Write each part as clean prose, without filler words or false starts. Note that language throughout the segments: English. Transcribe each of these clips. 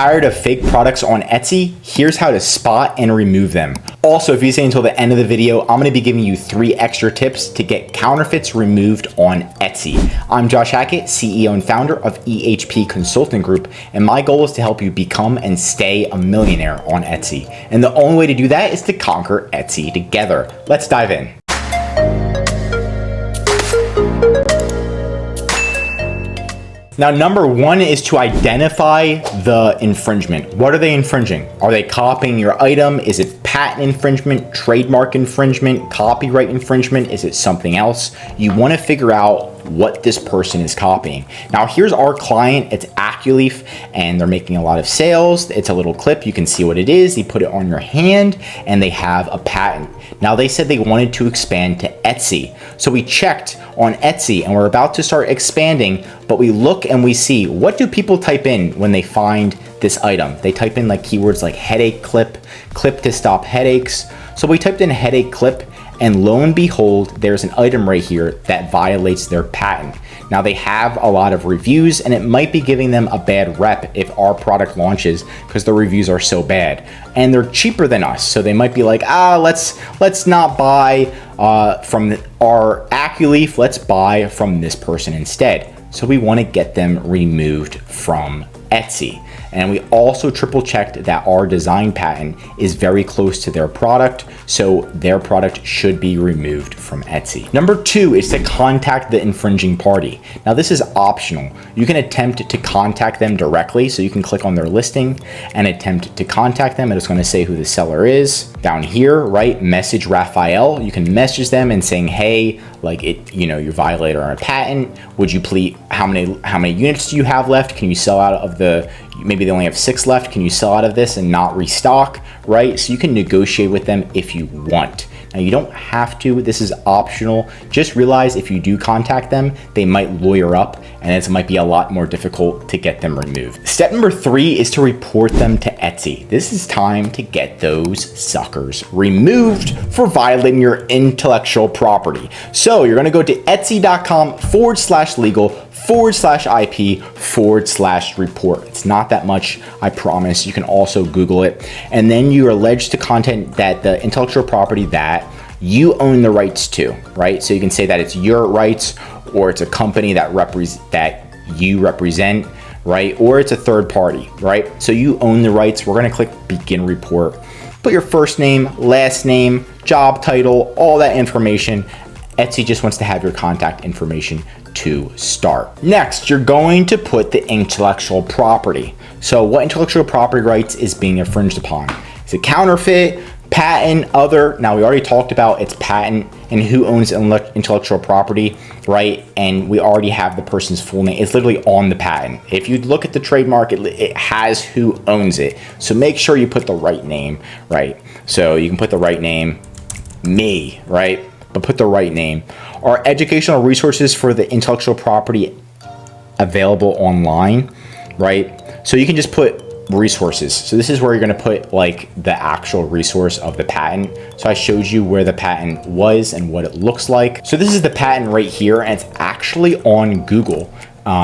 Tired of fake products on Etsy? Here's how to spot and remove them. Also, if you stay until the end of the video, I'm gonna be giving you 3 extra tips to get counterfeits removed on Etsy. I'm Josh Hackett, CEO and founder of EHP Consulting Group, and my goal is to help you become and stay a millionaire on Etsy. And the only way to do that is to conquer Etsy together. Let's dive in. Now, number 1 is to identify the infringement. What are they infringing? Are they copying your item? Is it patent infringement, trademark infringement, copyright infringement? Is it something else? You want to figure out what this person is copying. Now, here's our client. It's Aculeaf, and they're making a lot of sales. It's a little clip. You can see what it is. You put it on your hand, and they have a patent. Now, they said they wanted to expand to Etsy. So we checked on Etsy, and we're about to start expanding, but we look and we see, what do people type in when they find this item? They type in like keywords like headache clip, clip to stop headaches. So we typed in headache clip, and lo and behold, there's an item right here that violates their patent. Now, they have a lot of reviews, and it might be giving them a bad rep if our product launches because the reviews are so bad. And they're cheaper than us, so they might be like, let's not buy from our Aculeaf, let's buy from this person instead. So we want to get them removed from Etsy. And we also triple checked that our design patent is very close to their product, so their product should be removed from Etsy. Number 2 is to contact the infringing party. Now, this is optional. You can attempt to contact them directly, so you can click on their listing and attempt to contact them, and it's going to say who the seller is. Down here, right, message Raphael. You can message them and saying, hey, like you violated our patent. Would you please, how many units do you have left? Can you sell out of maybe they only have 6 left. Can you sell out of this and not restock, right? So you can negotiate with them if you want. Now, you don't have to, this is optional. Just realize if you do contact them, they might lawyer up, and it might be a lot more difficult to get them removed. Step number 3 is to report them to Etsy. This is time to get those suckers removed for violating your intellectual property. So you're gonna go to etsy.com/legal/IP/report. It's not that much, I promise. You can also Google it. And then you are alleged to content that the intellectual property that you own the rights to, right? So you can say that it's your rights, or it's a company that you represent, right? Or it's a third party, right? So you own the rights. We're gonna click begin report. Put your first name, last name, job title, all that information. Etsy just wants to have your contact information to start. Next, you're going to put the intellectual property. So what intellectual property rights is being infringed upon? Is it counterfeit, patent, other? Now, we already talked about its patent and who owns intellectual property, right? And we already have the person's full name. It's literally on the patent. If you look at the trademark, it has who owns it. So make sure you put the right name, right? So you can put the right name, me, right? But put the right name. Are educational resources for the intellectual property available online, right? So you can just put resources. So this is where you're gonna put like the actual resource of the patent. So I showed you where the patent was and what it looks like. So this is the patent right here, and it's actually on Google.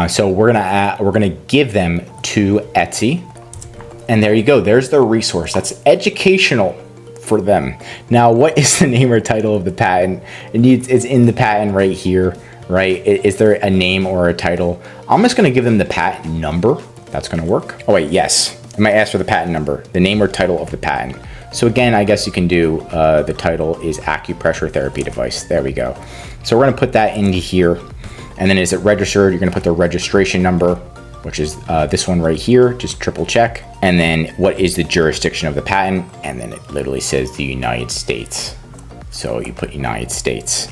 So we're gonna give them to Etsy, and there you go. There's their resource. That's educational for them. Now, what is the name or title of the patent? It's in the patent right here, right? Is there a name or a title? I'm just gonna give them the patent number. That's gonna work. Oh wait, yes. I might ask for the patent number, the name or title of the patent. So again, I guess you can do, the title is acupressure therapy device. There we go. So we're gonna put that into here. And then is it registered? You're gonna put the registration number, which is this one right here, just triple check. And then what is the jurisdiction of the patent? And then it literally says the United States. So you put United States,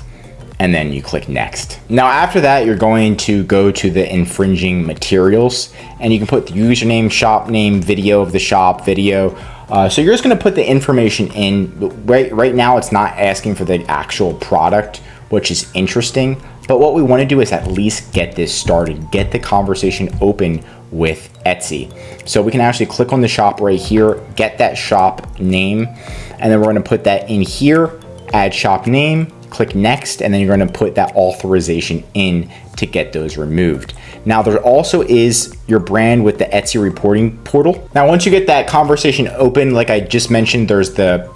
and then you click next. Now, after that, you're going to go to the infringing materials, and you can put the username, shop name, video of the shop, video. So you're just gonna put the information in. Right now, it's not asking for the actual product, which is interesting. But what we want to do is at least get this started, get the conversation open with Etsy. So we can actually click on the shop right here, get that shop name, and then we're going to put that in here, add shop name, click next, and then you're going to put that authorization in to get those removed. Now there also is your brand with the Etsy reporting portal. Now once you get that conversation open, like I just mentioned, there's the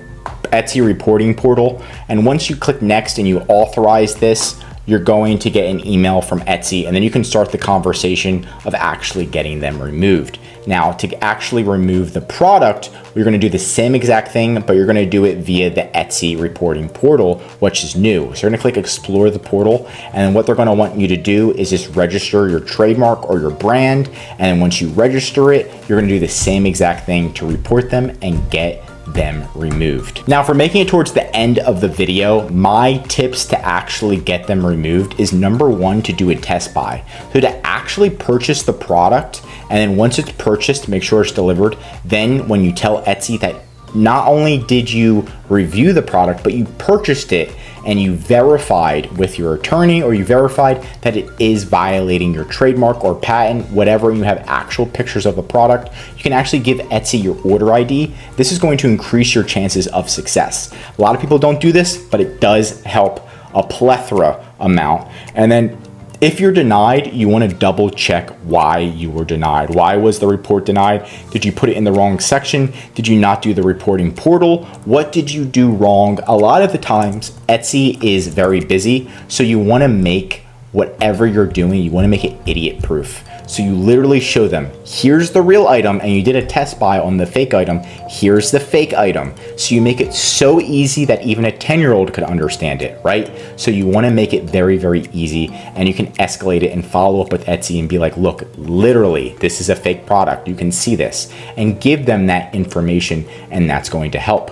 Etsy reporting portal. And once you click next and you authorize this, you're going to get an email from Etsy, and then you can start the conversation of actually getting them removed. Now, to actually remove the product, we're going to do the same exact thing, but you're going to do it via the Etsy reporting portal, which is new. So you're going to click explore the portal, and then what they're going to want you to do is just register your trademark or your brand. And then once you register it, you're going to do the same exact thing to report them and get them removed. Now, for making it towards the end of the video, my tips to actually get them removed is number one, to do a test buy. So to actually purchase the product, and then once it's purchased, make sure it's delivered. Then when you tell Etsy that not only did you review the product, but you purchased it and you verified with your attorney, or you verified that it is violating your trademark or patent, whatever, and you have actual pictures of the product, you can actually give Etsy your order ID. This is going to increase your chances of success. A lot of people don't do this, but it does help a plethora amount. And then if you're denied, you want to double check why you were denied. Why was the report denied? Did you put it in the wrong section? Did you not do the reporting portal? What did you do wrong? A lot of the times, Etsy is very busy, so you want to make whatever you're doing, you want to make it idiot proof. So you literally show them, here's the real item, and you did a test buy on the fake item, here's the fake item. So you make it so easy that even a 10-year-old could understand it, right? So you want to make it very, very easy, and you can escalate it and follow up with Etsy and be like, look, literally, this is a fake product. You can see this, and give them that information, and that's going to help.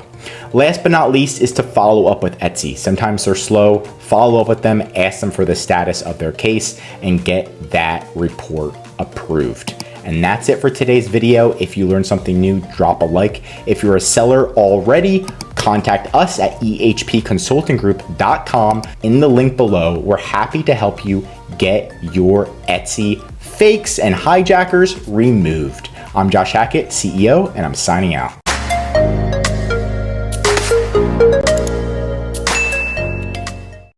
Last but not least is to follow up with Etsy. Sometimes they're slow. Follow up with them, ask them for the status of their case, and get that report approved. And that's it for today's video. If you learned something new, drop a like. If you're a seller already, contact us at ehpconsultinggroup.com in the link below. We're happy to help you get your Etsy fakes and hijackers removed. I'm Josh Hackett, CEO, and I'm signing out.